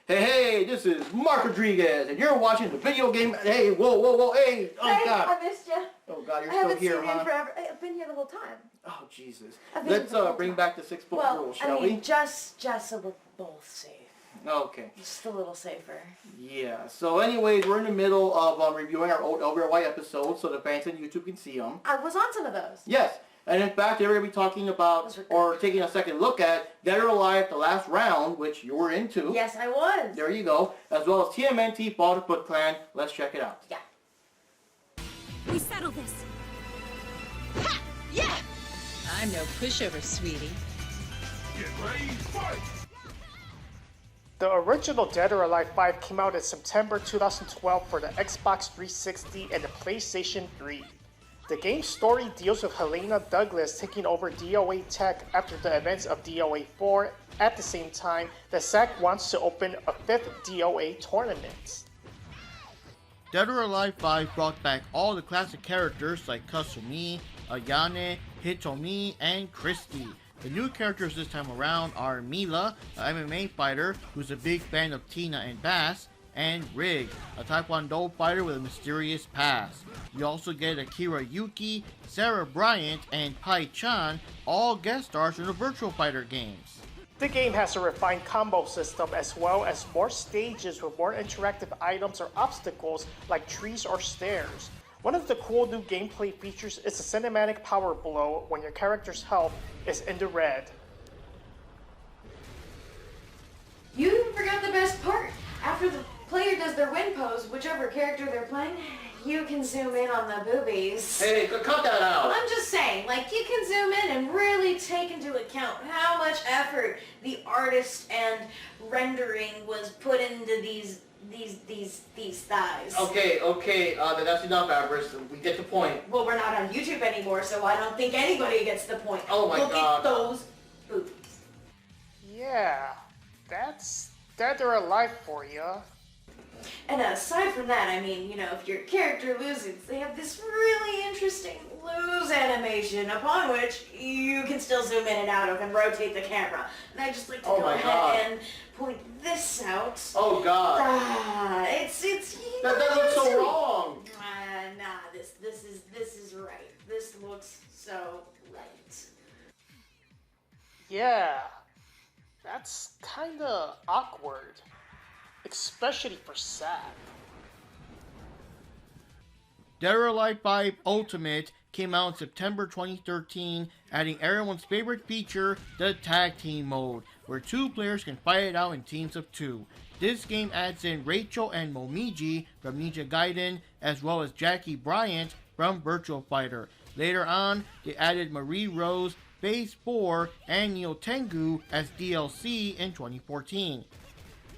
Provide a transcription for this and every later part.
Hey, this is Mark Rodriguez, and you're watching the video game. Hey, whoa, hey! Oh hey, God! I missed you. Oh God, you're I still here, huh? I haven't seen you in huh? forever. I've been here the whole time. Oh Jesus! Let's Bring back the 6-foot rule, shall we? just so we're both safe. Okay. Just a little safer. Yeah. So, anyways, we're in the middle of reviewing our old LBRY episodes, so the fans on YouTube can see them. I was on some of those. Yes. And in fact, they're going to be talking about, or taking a second look at, Dead or Alive, the last round, which you were into. Yes, I was. There you go. As well as TMNT, Fall to Foot Clan. Let's check it out. Yeah. We settle this. Ha! Yeah! I'm no pushover, sweetie. Get ready, fight! The original Dead or Alive 5 came out in September 2012 for the Xbox 360 and the PlayStation 3. The game's story deals with Helena Douglas taking over DOA Tech after the events of DOA4 at the same time that SAC wants to open a 5th DOA tournament. Dead or Alive 5 brought back all the classic characters like Kasumi, Ayane, Hitomi, and Christy. The new characters this time around are Mila, an MMA fighter who's a big fan of Tina and Bass, and Rig, a Taekwondo fighter with a mysterious past. You also get Akira Yuki, Sarah Bryant, and Pai Chan, all guest stars in the Virtual Fighter games. The game has a refined combo system as well as more stages with more interactive items or obstacles like trees or stairs. One of the cool new gameplay features is a cinematic power blow when your character's health is in the red. You forgot the best part. After the player does their win pose, whichever character they're playing, you can zoom in on the boobies. Hey, cut that out! I'm just saying, like, you can zoom in and really take into account how much effort the artist and rendering was put into these thighs. Okay, that's enough, Averis. We get the point. Well, we're not on YouTube anymore, so I don't think anybody gets the point. Oh my Look God. at those boobies. Yeah, that's Dead or Alive for ya. And aside from that, I mean, you know, if your character loses, they have this really interesting lose animation upon which you can still zoom in and out of and rotate the camera. And I just like to go ahead and point this out. Oh God! It's that looks so wrong. Nah, this is right. This looks so right. Yeah, that's kinda awkward. Especially for SAC. Dead or Alive 5 Ultimate came out in September 2013, adding everyone's favorite feature, the Tag Team mode, where two players can fight it out in teams of 2. This game adds in Rachel and Momiji from Ninja Gaiden, as well as Jackie Bryant from Virtual Fighter. Later on, they added Marie Rose, Phase 4, and Neo Tengu as DLC in 2014.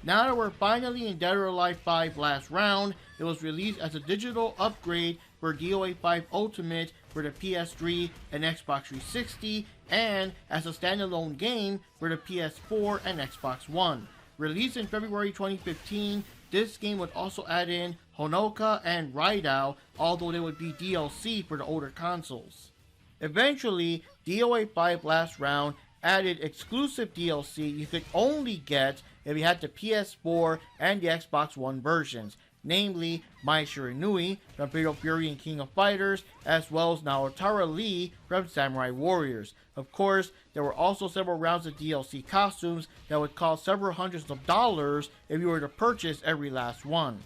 Now that we're finally in Dead or Alive 5 Last Round, it was released as a digital upgrade for DOA5 Ultimate for the PS3 and Xbox 360, and as a standalone game for the PS4 and Xbox One. Released in February 2015, this game would also add in Honoka and Raidou, although they would be DLC for the older consoles. Eventually, DOA5 Last Round added exclusive DLC you could only get if you had the PS4 and the Xbox One versions, namely Mai Shiranui from Fatal Fury and King of Fighters, as well as Naotara Lee from Samurai Warriors. Of course, there were also several rounds of DLC costumes that would cost several hundreds of dollars if you were to purchase every last one.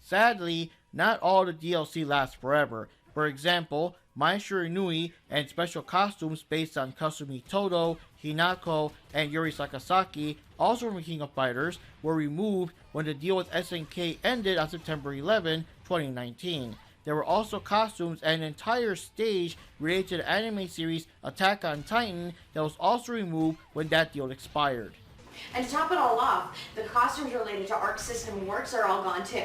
Sadly, not all the DLC lasts forever. For example, Mai Shiranui and special costumes based on Kasumi Todo, Hinako, and Yuri Sakasaki, also from King of Fighters, were removed when the deal with SNK ended on September 11, 2019. There were also costumes and an entire stage related to the anime series Attack on Titan that was also removed when that deal expired. And to top it all off, the costumes related to Arc System Works are all gone too.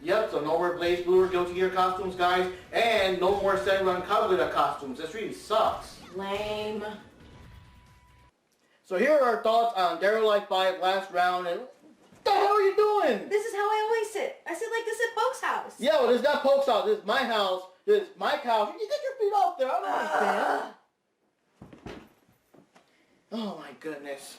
Yep, so no more Blaze Blue or Guilty Gear costumes, guys, and no more Senran Kaguya costumes. This really sucks. Lame. So here are our thoughts on Dead or Alive 5 Last Round, and what the hell are you doing? This is how I always sit. I sit like this at Poke's house. Yeah, well, this is not Poke's house. This is my house. This is my couch. You get your feet off there. I don't understand. Oh my goodness.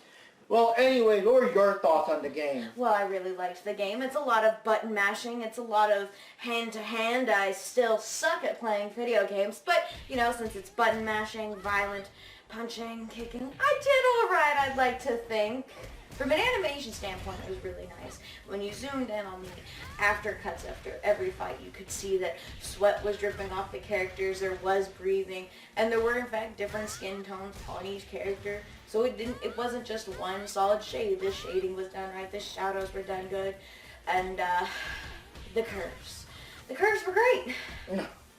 Well, anyway, what were your thoughts on the game? Well, I really liked the game. It's a lot of button mashing. It's a lot of hand-to-hand. I still suck at playing video games, but, you know, since it's button mashing, violent punching, kicking, I did alright, I'd like to think. From an animation standpoint, it was really nice. When you zoomed in on the aftercuts after every fight, you could see that sweat was dripping off the characters, there was breathing, and there were in fact different skin tones on each character. So it wasn't just one solid shade. The shading was done right, the shadows were done good, and the curves. The curves were great.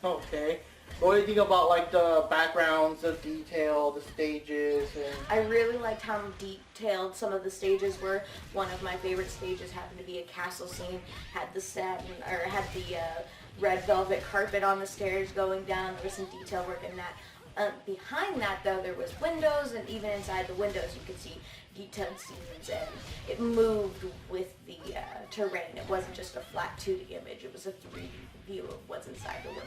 Okay. What do you think about like the backgrounds, the detail, the stages? I really liked how detailed some of the stages were. One of my favorite stages happened to be a castle scene. Had the red velvet carpet on the stairs going down. There was some detail work in that. Behind that, though, there was windows, and even inside the windows, you could see detailed scenes, and it moved with the terrain. It wasn't just a flat 2D image. It was a 3D view of what's inside the window.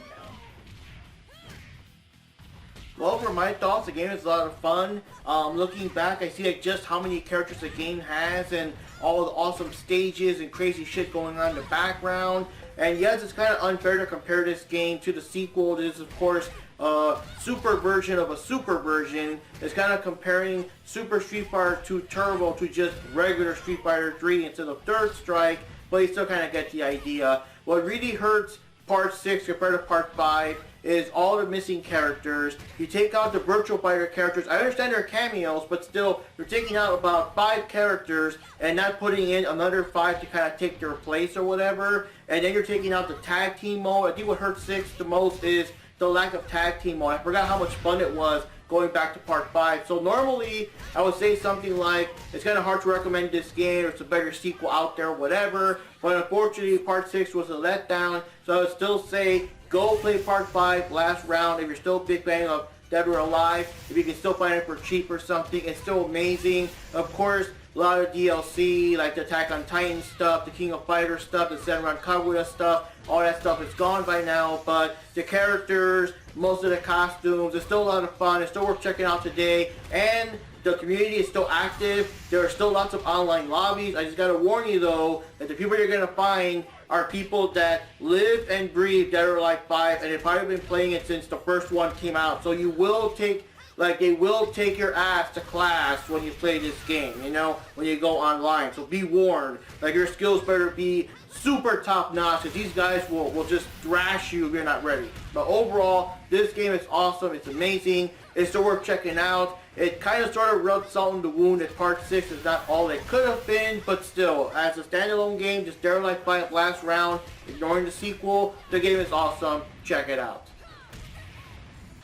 Well, for my thoughts, the game is a lot of fun. Looking back, I see like just how many characters the game has and all the awesome stages and crazy shit going on in the background. And yes, it's kind of unfair to compare this game to the sequel. This is, of course, a super version of a super version. It's kind of comparing Super Street Fighter 2 Turbo to just regular Street Fighter 3 instead of Third Strike, but you still kind of get the idea. What really hurts Part 6 compared to Part 5 is all the missing characters. You take out the Virtual Fighter characters. I understand they're cameos, but still, you're taking out about 5 characters and not putting in another 5 to kind of take their place or whatever. And then you're taking out the tag team mode. I think what hurts 6 the most is the lack of tag team mode. I forgot how much fun it was going back to Part 5. So normally, I would say something like, it's kind of hard to recommend this game, or it's a better sequel out there, whatever. But unfortunately, Part 6 was a letdown. So I would still say, go play Part 5 last round if you're still a big fan of Dead or Alive. If you can still find it for cheap or something, it's still amazing. Of course, a lot of DLC, like the Attack on Titan stuff, the King of Fighters stuff, the Senran Kaguya stuff, all that stuff is gone by now, but the characters, most of the costumes, it's still a lot of fun. It's still worth checking out today, and the community is still active. There are still lots of online lobbies. I just gotta warn you though, that the people you're gonna find are people that live and breathe Dead or Alive 5, and they've probably been playing it since the first one came out. So you will take, they will take your ass to class when you play this game, you know, when you go online. So be warned, like your skills better be super top notch, because these guys will just thrash you if you're not ready. But overall, this game is awesome, it's amazing, it's still worth checking out. It kind of sort of rubs salt in the wound that Part 6 is not all it could have been, but still, as a standalone game, just Dead or Alive 5 last round, ignoring the sequel, the game is awesome, check it out.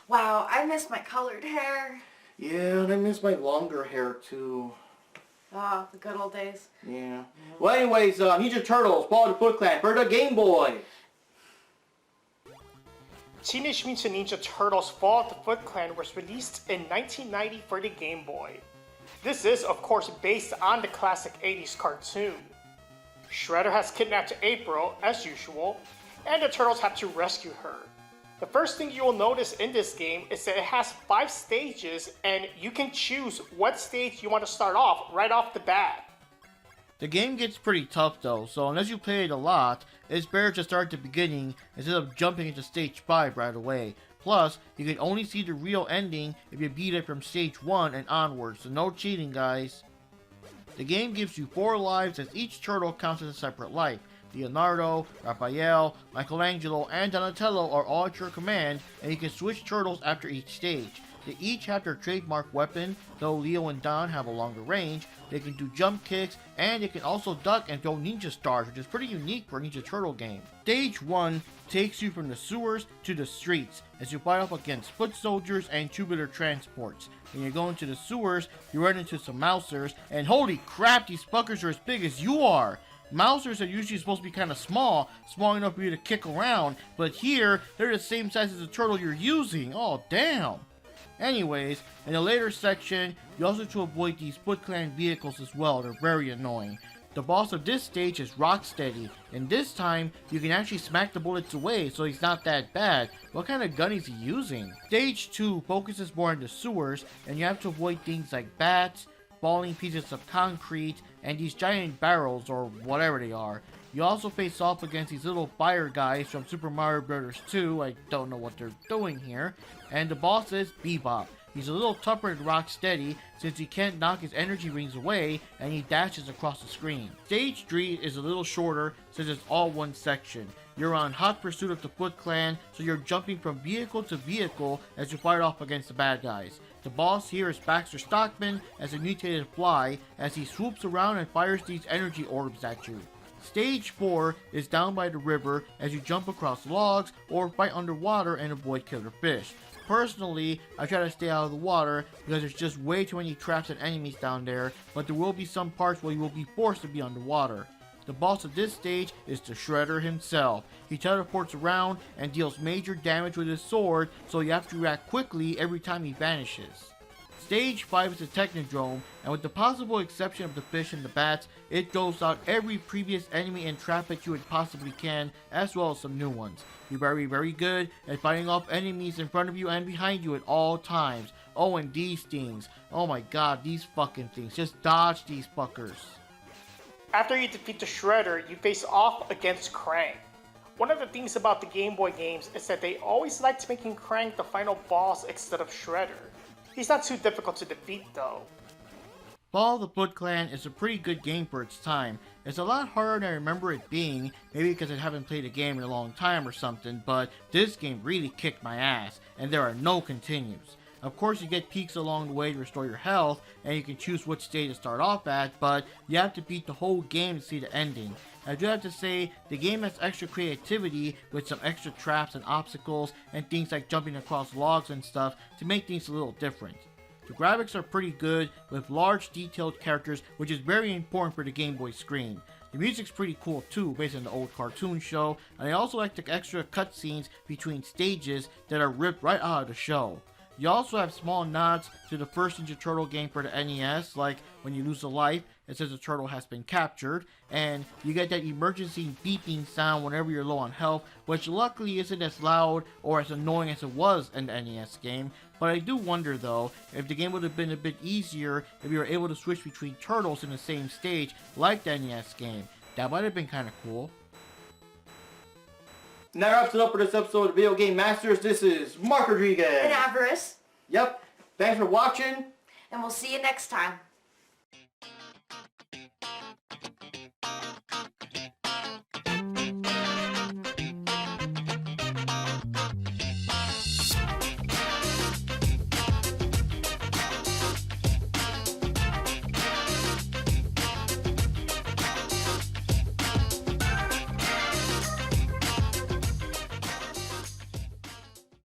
Wow, I miss my colored hair. Yeah, and I miss my longer hair too. Oh, the good old days. Yeah. Well, anyways, Ninja Turtles, Ball of the Foot Clan for the Game Boy. Teenage Mutant Ninja Turtles Fall of the Foot Clan was released in 1990 for the Game Boy. This is, of course, based on the classic 80s cartoon. Shredder has kidnapped April, as usual, and the Turtles have to rescue her. The first thing you will notice in this game is that it has 5 stages, and you can choose what stage you want to start off right off the bat. The game gets pretty tough though, so unless you play it a lot, it's better to start at the beginning instead of jumping into stage 5 right away. Plus, you can only see the real ending if you beat it from stage 1 and onwards, so no cheating guys. The game gives you 4 lives as each turtle counts as a separate life. Leonardo, Raphael, Michelangelo, and Donatello are all at your command, and you can switch turtles after each stage. They each have their trademark weapon, though Leo and Don have a longer range. They can do jump kicks, and they can also duck and throw ninja stars, which is pretty unique for a Ninja Turtle game. Stage 1 takes you from the sewers to the streets, as you fight up against foot soldiers and tubular transports. When you go into the sewers, you run into some mousers, and holy crap, these fuckers are as big as you are! Mousers are usually supposed to be kind of small enough for you to kick around, but here, they're the same size as the turtle you're using. Oh, damn! Anyways, in the later section, you also have to avoid these Foot Clan vehicles as well. They're very annoying. The boss of this stage is Rocksteady, and this time, you can actually smack the bullets away, so he's not that bad. What kind of gun is he using? Stage 2 focuses more on the sewers, and you have to avoid things like bats, falling pieces of concrete, and these giant barrels, or whatever they are. You also face off against these little fire guys from Super Mario Bros. 2, I don't know what they're doing here, and the boss is Bebop. He's a little tougher than Rocksteady since he can't knock his energy rings away and he dashes across the screen. Stage 3 is a little shorter since it's all one section. You're on hot pursuit of the Foot Clan, so you're jumping from vehicle to vehicle as you fight off against the bad guys. The boss here is Baxter Stockman as a mutated fly as he swoops around and fires these energy orbs at you. Stage 4 is down by the river as you jump across logs or fight underwater and avoid killer fish. Personally, I try to stay out of the water because there's just way too many traps and enemies down there, but there will be some parts where you will be forced to be underwater. The boss of this stage is the Shredder himself. He teleports around and deals major damage with his sword, so you have to react quickly every time he vanishes. Stage 5 is the Technodrome, and with the possible exception of the fish and the bats, it throws out every previous enemy and trap that you would possibly can, as well as some new ones. You're very good at fighting off enemies in front of you and behind you at all times. Oh, and these things. Oh my god, these fucking things. Just dodge these fuckers. After you defeat the Shredder, you face off against Krang. One of the things about the Game Boy games is that they always liked making Krang the final boss instead of Shredder. He's not too difficult to defeat though. Fall of the Foot Clan is a pretty good game for its time. It's a lot harder than I remember it being, maybe because I haven't played a game in a long time or something, but this game really kicked my ass, and there are no continues. Of course you get peaks along the way to restore your health, and you can choose which stage to start off at, but you have to beat the whole game to see the ending. I do have to say, the game has extra creativity with some extra traps and obstacles and things like jumping across logs and stuff to make things a little different. The graphics are pretty good with large detailed characters, which is very important for the Game Boy screen. The music's pretty cool too, based on the old cartoon show, and I also like the extra cutscenes between stages that are ripped right out of the show. You also have small nods to the first Ninja Turtle game for the NES, like when you lose a life, it says the turtle has been captured, and you get that emergency beeping sound whenever you're low on health, which luckily isn't as loud or as annoying as it was in the NES game, but I do wonder though, if the game would have been a bit easier if you were able to switch between turtles in the same stage like the NES game. That might have been kind of cool. And that wraps it up for this episode of Video Game Masters. This is Mark Rodriguez. And Averis. Yep. Thanks for watching. And we'll see you next time.